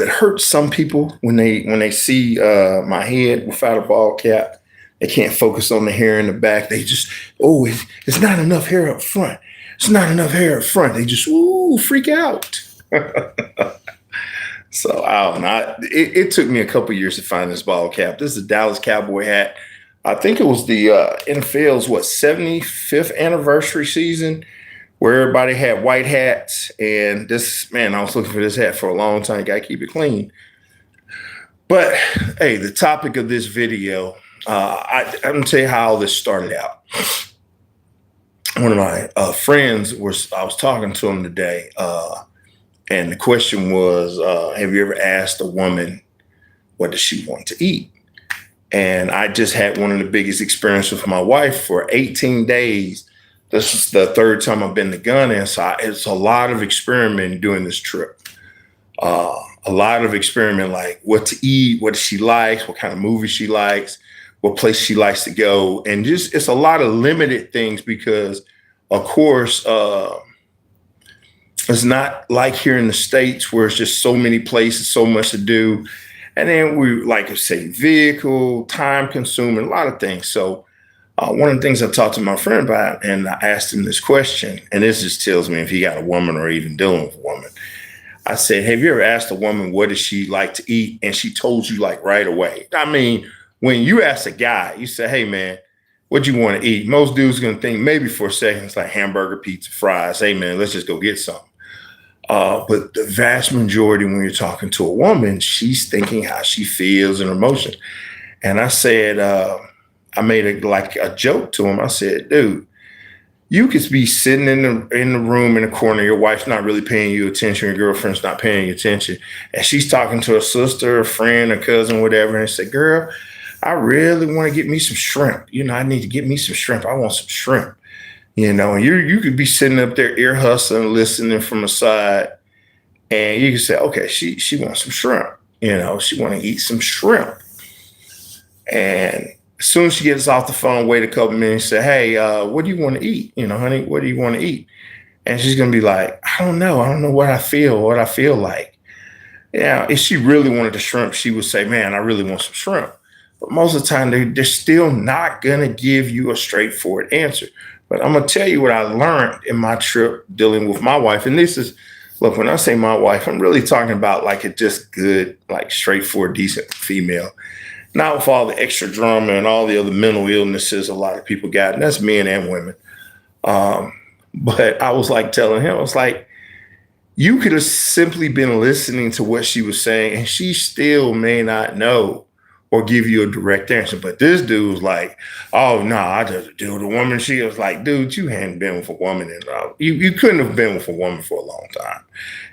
it hurts some people when they see my head without a ball cap. They can't focus on the hair in the back. They just, oh, it's not enough hair up front. It's not enough hair up front. They just, ooh, freak out. So I don't know. It took me a couple years to find this ball cap. This is a Dallas Cowboy hat. I think it was the NFL's 75th anniversary season where everybody had white hats. And this, man, I was looking for this hat for a long time. Got to keep it clean. But hey, the topic of this video, I'm going to tell you how this started out. One of my friends I was talking to him today. And the question was, have you ever asked a woman, what does she want to eat? And I just had one of the biggest experiences with my wife for 18 days. This is the third time I've been to Ghana. So it's a lot of experimenting doing this trip. A lot of experiment, like what to eat, what she likes, what kind of movie she likes, what place she likes to go. And just, it's a lot of limited things because, of course, it's not like here in the States where it's just so many places, so much to do. And then we, like to say, vehicle, time consuming, a lot of things. So one of the things I talked to my friend about, and I asked him this question, and this just tells me if he got a woman or even dealing with a woman. I said, have you ever asked a woman, what does she like to eat? And she told you like right away. I mean, when you ask a guy, you say, hey, man, what do you want to eat? Most dudes going to think maybe for a second, it's like hamburger, pizza, fries. Hey, man, let's just go get something. But the vast majority, when you're talking to a woman, she's thinking how she feels and emotion. And I said, I made a joke to him. I said, dude, you could be sitting in the room in the corner. Your wife's not really paying you attention. Your girlfriend's not paying you attention. And she's talking to a sister, a friend, a cousin, whatever. And say, girl, I really want to get me some shrimp. I need to get me some shrimp. I want some shrimp. And you could be sitting up there ear hustling, listening from the side, and you can say, okay, she wants some shrimp. She want to eat some shrimp. And as soon as she gets off the phone, wait a couple minutes, say, hey, what do you want to eat? Honey, what do you want to eat? And she's gonna be like, I don't know what I feel like. Yeah, if she really wanted the shrimp, she would say, man, I really want some shrimp. But most of the time, they're still not gonna give you a straightforward answer. But I'm going to tell you what I learned in my trip dealing with my wife. And this is, look, when I say my wife, I'm really talking about like a just good, like straightforward, decent female. Not with all the extra drama and all the other mental illnesses a lot of people got. And that's men and women. But I was like telling him, I was like, you could have simply been listening to what she was saying and she still may not know or give you a direct answer. But this dude was like, oh, no, I just deal with a woman. She was like, dude, you hadn't been with a woman. You couldn't have been with a woman for a long time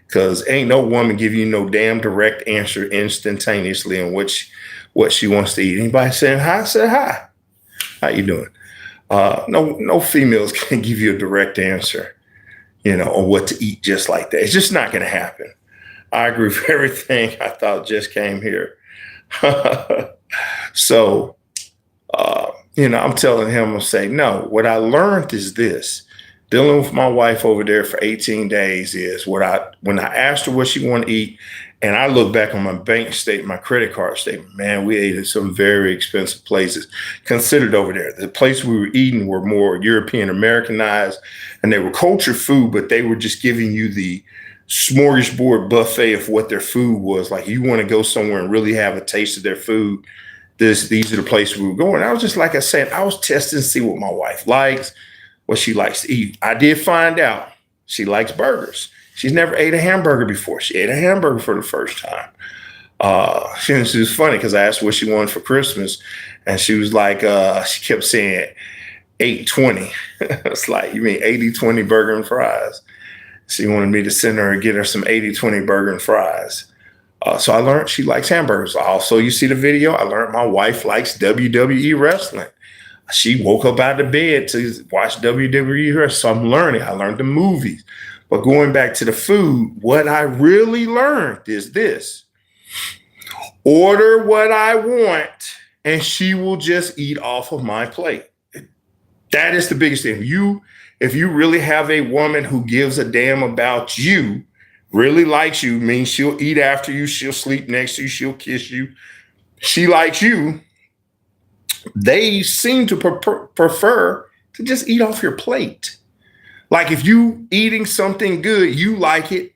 because ain't no woman give you no damn direct answer instantaneously on what she wants to eat. Anybody saying hi? Say hi. How you doing? No females can give you a direct answer, on what to eat just like that. It's just not going to happen. I agree with everything I thought just came here. So, I'm telling him, I'm saying, no, what I learned is this. Dealing with my wife over there for 18 days is when I asked her what she wanted to eat, and I look back on my bank statement, my credit card statement, man, we ate at some very expensive places considered over there. The place we were eating were more European Americanized, and they were cultured food, but they were just giving you the smorgasbord buffet of what their food was. Like you want to go somewhere and really have a taste of their food. These are the places we were going. I was just, like I said, I was testing to see what my wife likes, what she likes to eat. I did find out she likes burgers. She's never ate a hamburger before. She ate a hamburger for the first time. She was funny because I asked her what she wanted for Christmas, and she was like, she kept saying 820. It's like, you mean 80-20 burger and fries? She wanted me to send her and get her some 80-20 burger and fries. So I learned she likes hamburgers. Also, you see the video, I learned my wife likes WWE wrestling. She woke up out of bed to watch WWE wrestling. So I'm learning. I learned the movies. But going back to the food, what I really learned is this. Order what I want, and she will just eat off of my plate. That is the biggest thing. If you really have a woman who gives a damn about you really likes you, means she'll eat after you, she'll sleep next to you, she'll kiss you. She likes you. They seem to prefer to just eat off your plate. Like if you eating something good, you like it,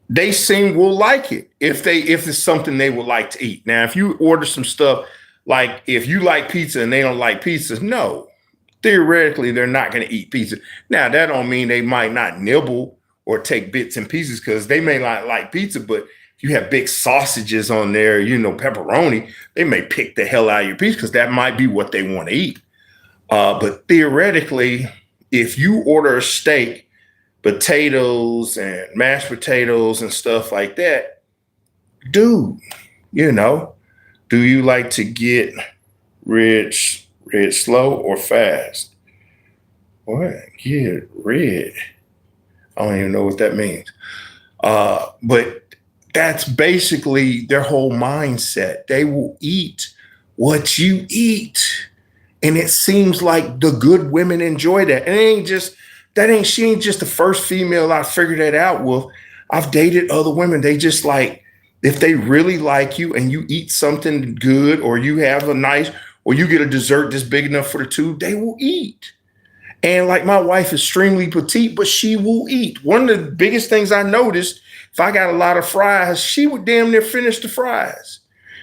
they seem will like it if it's something they would like to eat. Now, if you order some stuff, like if you like pizza and they don't like pizza, no, theoretically they're not going to eat pizza. Now, that don't mean they might not nibble or take bits and pieces because they may not like pizza, but if you have big sausages on there, pepperoni, they may pick the hell out of your pizza because that might be what they want to eat. But theoretically, if you order a steak, potatoes and mashed potatoes and stuff like that, dude, do you like to get rich slow or fast? What? Get rid. I don't even know what that means. But that's basically their whole mindset. They will eat what you eat. And it seems like the good women enjoy that. And she ain't just the first female I figured that out with. I've dated other women. They just like, if they really like you and you eat something good or you have or you get a dessert that's big enough for the two, they will eat. And like my wife is extremely petite, but she will eat. One of the biggest things I noticed, if I got a lot of fries, she would damn near finish the fries.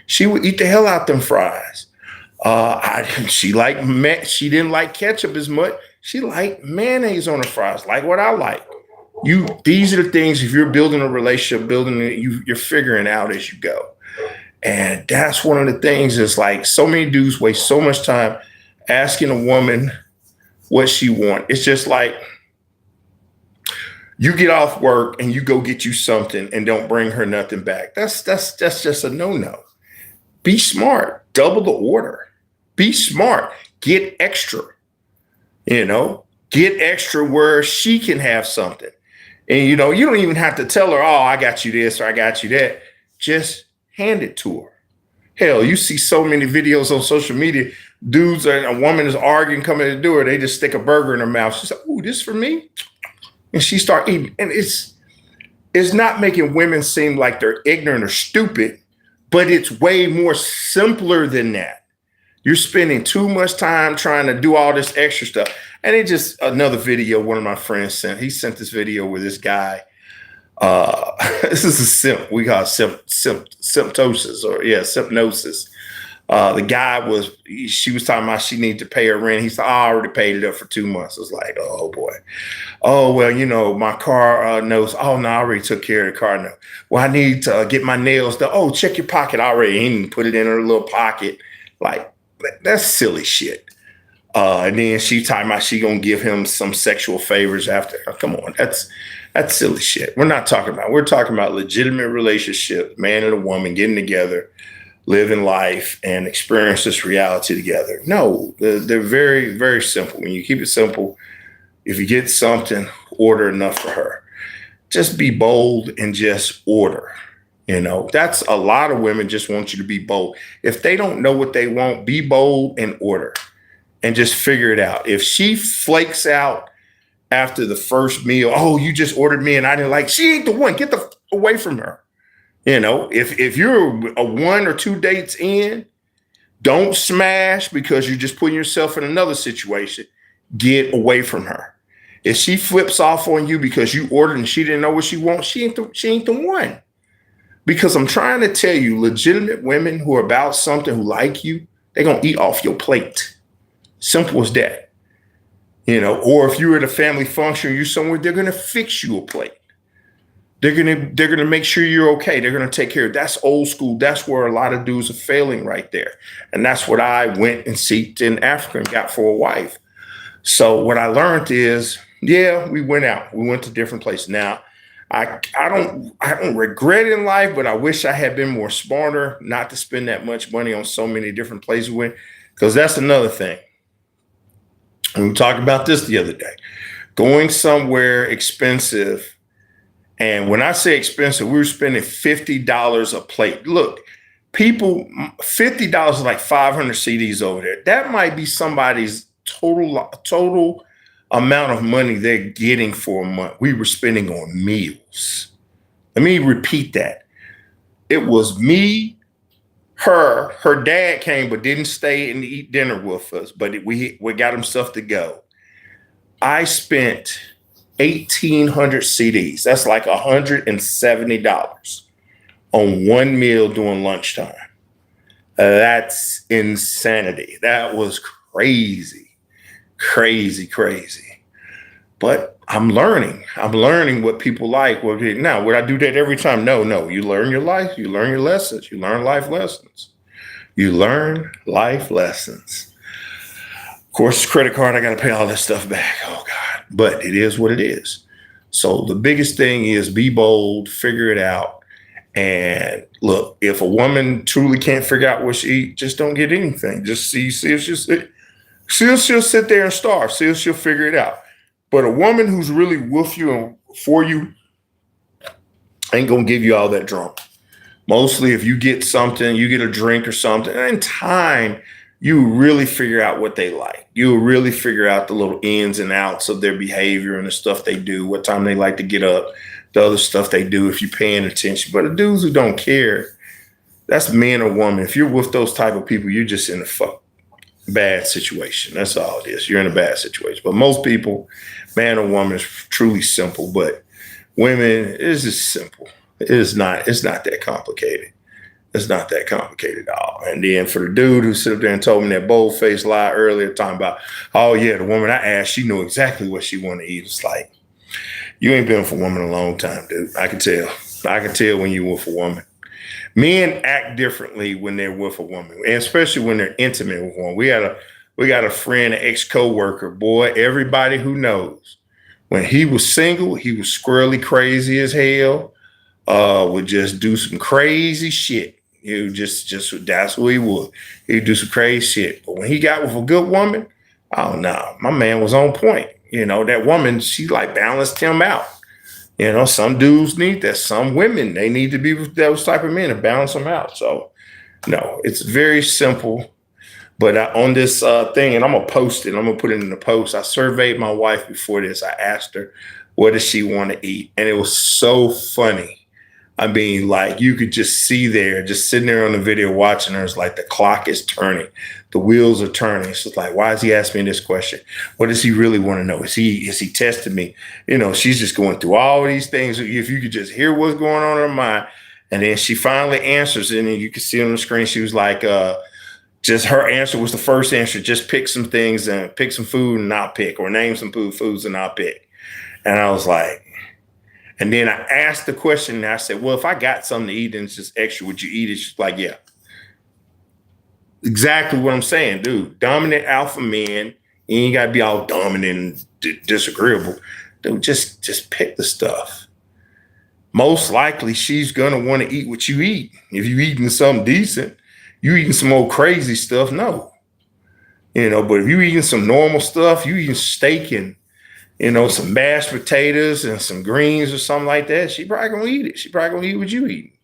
She would eat the hell out them fries. She didn't like ketchup as much. She liked mayonnaise on her fries, like what I like. These are the things, if you're building a relationship, you're figuring out as you go. And that's one of the things is like so many dudes waste so much time asking a woman what she wants. It's just like you get off work and you go get you something and don't bring her nothing back. That's just a no-no. Be smart. Double the order. Be smart. Get extra. Get extra where she can have something. And, you don't even have to tell her, oh, I got you this or I got you that. Just hand it to her. Hell, you see so many videos on social media. Dudes and a woman is arguing, coming to the door. They just stick a burger in her mouth. She's like, ooh, this for me? And she start eating. And it's not making women seem like they're ignorant or stupid, but it's way more simpler than that. You're spending too much time trying to do all this extra stuff. And it just another video one of my friends sent. He sent this video where this guy, this is a simp. We call it symptosis sympnosis. The guy she was talking about she needed to pay her rent. He said, I already paid it up for 2 months. I was like, oh boy. Oh, well, my car notes. Oh, no, I already took care of the car note. Well, I need to get my nails done. Oh, check your pocket. I already didn't put it in her little pocket. Like, that's silly shit. And then she talking about she gonna give him some sexual favors after. Oh, come on, that's silly shit. We're talking about legitimate relationship, man and a woman getting together, living life, and experience this reality together. No, they're very, very simple. When you keep it simple, if you get something, order enough for her. Just be bold and just order. That's a lot of women just want you to be bold. If they don't know what they want, be bold and order and just figure it out. If she flakes out after the first meal, oh, you just ordered me and I didn't like, she ain't the one. Get the away from her. If you're a 1 or 2 dates in, don't smash because you're just putting yourself in another situation. Get away from her. If she flips off on you because you ordered and she didn't know what she wants, she ain't the one. Because I'm trying to tell you, legitimate women who are about something, who like you, they're going to eat off your plate. Simple as that. Or if you're at a family function, you're somewhere, they're going to fix you a plate. They're gonna make sure you're okay. They're gonna take care of. That's old school. That's where a lot of dudes are failing right there. And that's what I went and seeked in Africa and got for a wife. So what I learned is, we went out. We went to different places. Now, I don't regret it in life, but I wish I had been more smarter not to spend that much money on so many different places with, because that's another thing. And we talked about this the other day. Going somewhere expensive. And when I say expensive, we were spending $50 a plate. Look, people, $50 is like 500 CDs over there. That might be somebody's total amount of money they're getting for a month. We were spending on meals. Let me repeat that. It was me, her dad came but didn't stay and eat dinner with us, but we got himself to go. I spent 1,800 CDs. That's like $170 on one meal during lunchtime. That's insanity. That was crazy, crazy, crazy. But I'm learning. I'm learning what people like. Now, would I do that every time? No, no. You learn your life. You learn your lessons. You learn life lessons. You learn life lessons. Of course, credit card, I got to pay all this stuff back. Oh, God. But it is what it is. So the biggest thing is be bold, figure it out. And look, if a woman truly can't figure out what she eats, just don't get anything. Just see if she'll sit there and starve. See if she'll figure it out. But a woman who's really with you and for you ain't gonna give you all that drama. Mostly if you get something, you get a drink or something, and in time, you really figure out what they like. You really figure out the little ins and outs of their behavior and the stuff they do, what time they like to get up, the other stuff they do if you're paying attention. But the dudes who don't care, that's man or woman. If you're with those type of people, you're just in a bad situation. That's all it is. You're in a bad situation. But most people, man or woman, is truly simple. But women, it's just simple. It's not that complicated. It's not that complicated at all. And then for the dude who sit up there and told me that bold-faced lie earlier, talking about, oh yeah, the woman I asked, she knew exactly what she wanted to eat. It's like, you ain't been with a woman a long time, dude. I can tell. I can tell when you're with a woman. Men act differently when they're with a woman, and especially when they're intimate with one. We got a friend, an ex-coworker, boy, everybody who knows. When he was single, he was squirrely crazy as hell, would just do some crazy shit. He would just that's who he would. He'd do some crazy shit. But when he got with a good woman, oh no, my man was on point. You know, that woman, she like balanced him out. You know, some dudes need that. Some women, they need to be with those type of men to balance them out. So, no, it's very simple. But on this thing, and I'm going to post it. I'm going to put it in the post. I surveyed my wife before this. I asked her, what does she want to eat? And it was so funny. I mean, like you could just see there, just sitting there on the video watching her, it's like the clock is turning. The wheels are turning. It's just like, why is he asking me this question? What does he really want to know? Is he testing me? You know, she's just going through all these things. If you could just hear what's going on in her mind. And then she finally answers it, and you can see on the screen, she was like, just her answer was the first answer. Just pick some things and pick some food and I'll pick, or name some foods and I'll pick. And I was like, and then I asked the question and I said, well, if I got something to eat and it's just extra, would you eat it? She's like, yeah. Exactly what I'm saying, dude. Dominant alpha men, you ain't got to be all dominant and disagreeable. Dude, just pick the stuff. Most likely she's going to want to eat what you eat. If you eating something decent, you eating some old crazy stuff, no. You know, but if you eating some normal stuff, you eating steak and, you know, some mashed potatoes and some greens or something like that, she probably gonna eat it. She probably gonna eat what you eat.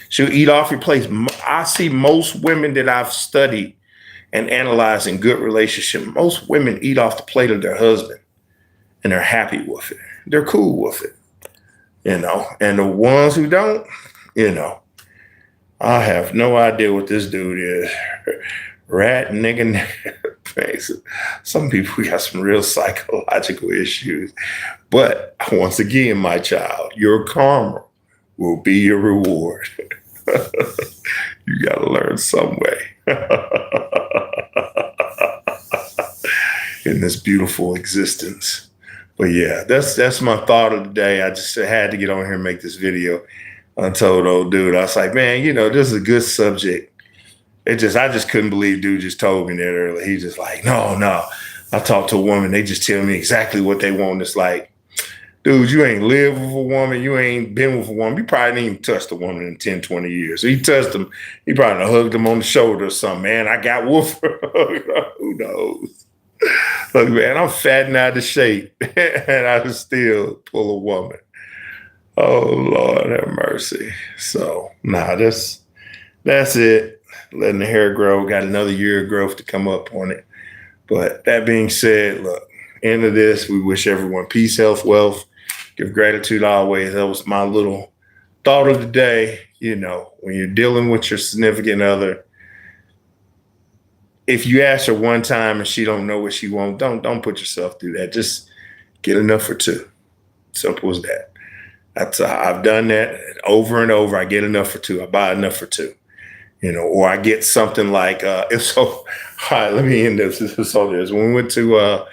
She'll eat off your plate. I see most women that I've studied and analyzed in good relationship, most women eat off the plate of their husband and they're happy with it. They're cool with it, you know. And the ones who don't, you know, I have no idea what this dude is. Rat nigga. Some people got some real psychological issues. But once again, my child, your karma will be your reward. You got to learn some way in this beautiful existence. But yeah, that's my thought of the day. I just had to get on here and make this video. I told old dude, I was like, man, you know, this is a good subject. I just couldn't believe dude just told me that earlier. He just like, no. I talked to a woman, they just tell me exactly what they want. It's like, dude, you ain't lived with a woman. You ain't been with a woman. You probably didn't even touch a woman in 10, 20 years. So he touched them. He probably hugged them on the shoulder or something. Man, I got wolf. Who knows? Look, man, I'm fat and out of shape, and I can still pull a woman. Oh, Lord have mercy. So, that's it. Letting the hair grow. Got another year of growth to come up on it. But that being said, look, end of this, we wish everyone peace, health, wealth. Give gratitude always. That was my little thought of the day, when you're dealing with your significant other, if you ask her one time and she don't know what she wants, don't put yourself through that. Just get enough for two. Simple as that. I've done that over and over. I get enough for two. I buy enough for two. Or I get something like all right, let me end this. This is so this. When we went to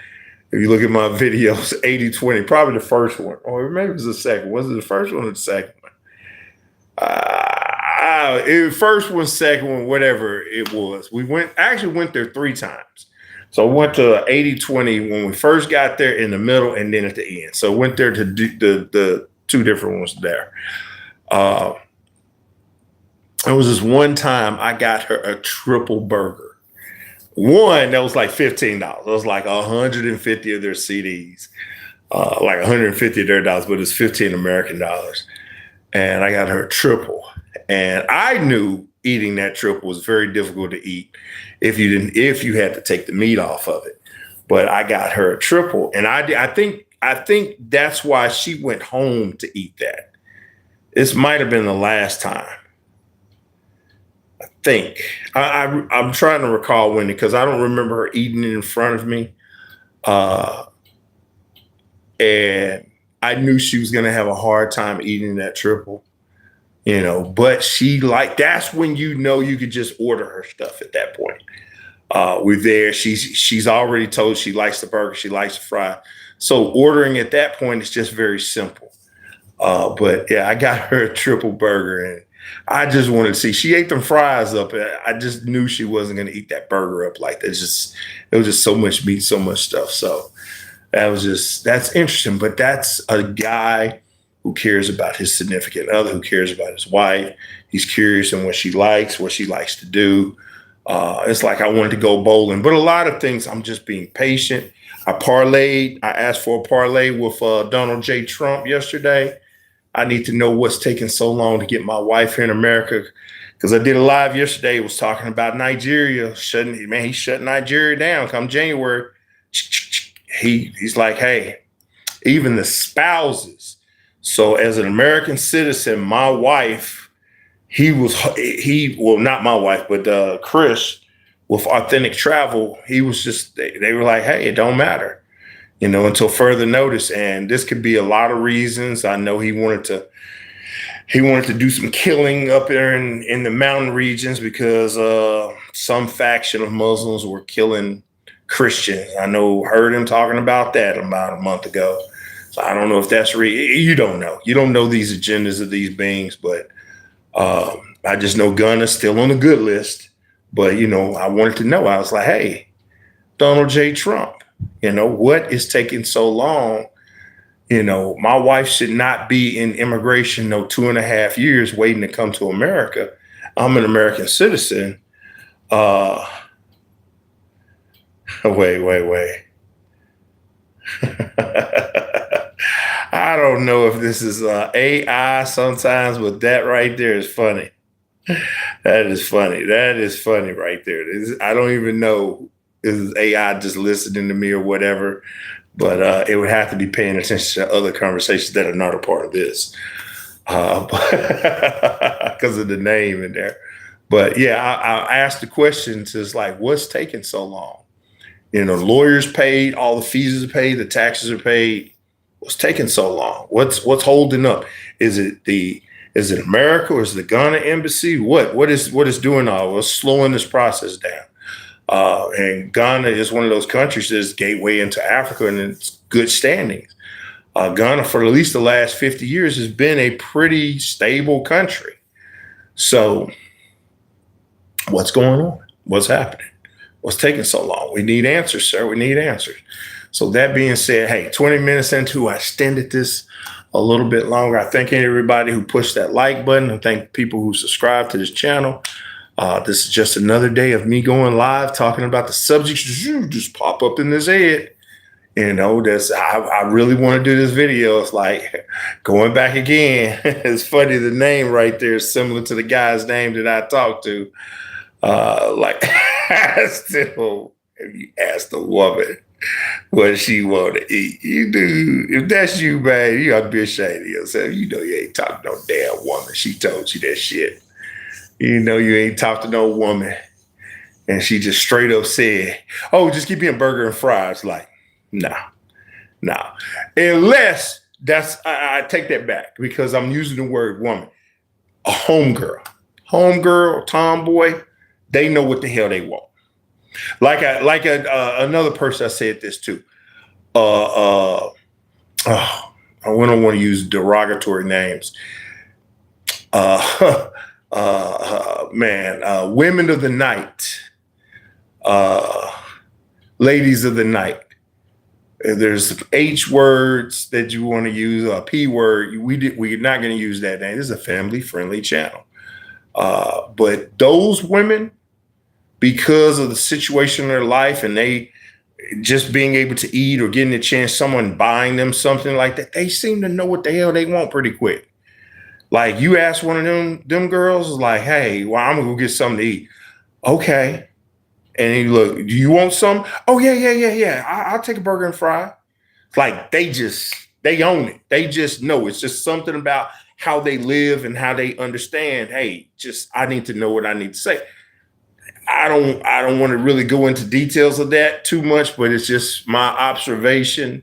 if you look at my videos, 80-20, probably the first one, or maybe it was the second. Was it the first one or the second one? First one, second one, whatever it was. We went there 3 times. So I went to 80-20 when we first got there, in the middle, and then at the end. So I went there to do the 2 different ones there. It was this one time I got her a triple burger. One that was like $15. It was like 150 of their CDs, like 150 of their dollars, but it's 15 American dollars. And I got her a triple. And I knew eating that triple was very difficult to eat if you had to take the meat off of it. But I got her a triple, and I think that's why she went home to eat that. This might have been the last time. I think I'm trying to recall when, because I don't remember her eating it in front of me, and I knew she was going to have a hard time eating that triple, but that's when you could just order her stuff at that point. We're there. She's already told she likes the burger, she likes the fry. So ordering at that point is just very simple. But yeah, I got her a triple burger, and I just wanted to see. She ate them fries up. I just knew she wasn't going to eat that burger up like that. It was just so much meat, so much stuff. So that's interesting. But that's a guy who cares about his significant other, who cares about his wife. He's curious in what she likes to do. It's like I wanted to go bowling, but a lot of things I'm just being patient. I asked for a parlay with Donald J. Trump yesterday. I need to know what's taking so long to get my wife here in America, because I did a live yesterday. It was talking about Nigeria. He shut Nigeria down come January. He's like, hey, even the spouses. So as an American citizen, my wife, not my wife, but Chris with Authentic Travel, he was just, they were like, hey, it don't matter, until further notice. And this could be a lot of reasons. I know he wanted to do some killing up there in the mountain regions because some faction of Muslims were killing Christians. Heard him talking about that about a month ago. So I don't know if that's real. You don't know. You don't know these agendas of these beings, but I just know Gunna's still on the good list. But, I wanted to know. I was like, hey, Donald J. Trump, what is taking so long? My wife should not be in immigration 2.5 years waiting to come to America. I'm an American citizen. Wait. I don't know if this is AI sometimes, but that right there is funny. That is funny. That is funny right there. I don't even know is AI just listening to me or whatever, but it would have to be paying attention to other conversations that are not a part of this because of the name in there. But yeah, I asked the questions. It's like, what's taking so long? Lawyers paid, all the fees are paid, the taxes are paid. What's taking so long? What's holding up? Is it America, or is it the Ghana embassy? What is doing all? What's slowing this process down? And Ghana is one of those countries that's gateway into Africa, and it's good standings. Ghana, for at least the last 50 years, has been a pretty stable country. So what's going on? What's happening? What's taking so long? We need answers, sir. We need answers. So that being said, hey, 20 minutes into, I extended this a little bit longer. I thank everybody who pushed that like button. I thank people who subscribe to this channel. This is just another day of me going live, talking about the subjects just pop up in this head. I really want to do this video. It's like going back again. It's funny. The name right there is similar to the guy's name that I talked to. Still, if you ask the woman, what she want to eat. You do. If that's you, man, you ought to be ashamed of yourself. You know you ain't talking to no damn woman. She told you that shit. You know you ain't talked to no woman. And she just straight up said, oh, just give me a burger and fries. Like, nah, nah. Unless I take that back because I'm using the word woman. A homegirl, tomboy, they know what the hell they want. Another person I said this to. Uh, oh, I don't want to use derogatory names. Uh, women of the night, uh, ladies of the night. There's H words that you want to use, a P word. We're not going to use that name. This is a family friendly channel. But those women, because of the situation in their life and they just being able to eat or getting a chance, someone buying them something like that, they seem to know what the hell they want pretty quick. Like you ask one of them girls, like, hey, well, I'm gonna go get something to eat. Okay. And you look, do you want some? Oh, yeah. I'll take a burger and fry. Like they own it. They just know. It's just something about how they live and how they understand, hey, I need to know what I need to say. I don't want to really go into details of that too much, but it's just my observation.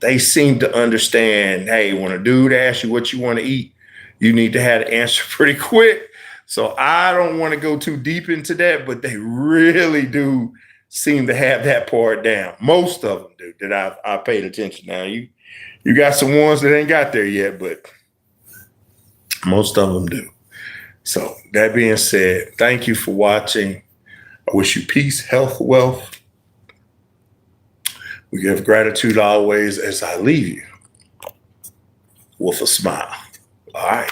They seem to understand, hey, when a dude asks you what you want to eat, you need to have the answer pretty quick. So I don't want to go too deep into that, but they really do seem to have that part down. Most of them do that I paid attention. Now you got some ones that ain't got there yet, but most of them do. So that being said, thank you for watching. I wish you peace, health, wealth. We give gratitude always as I leave you with a smile. All right.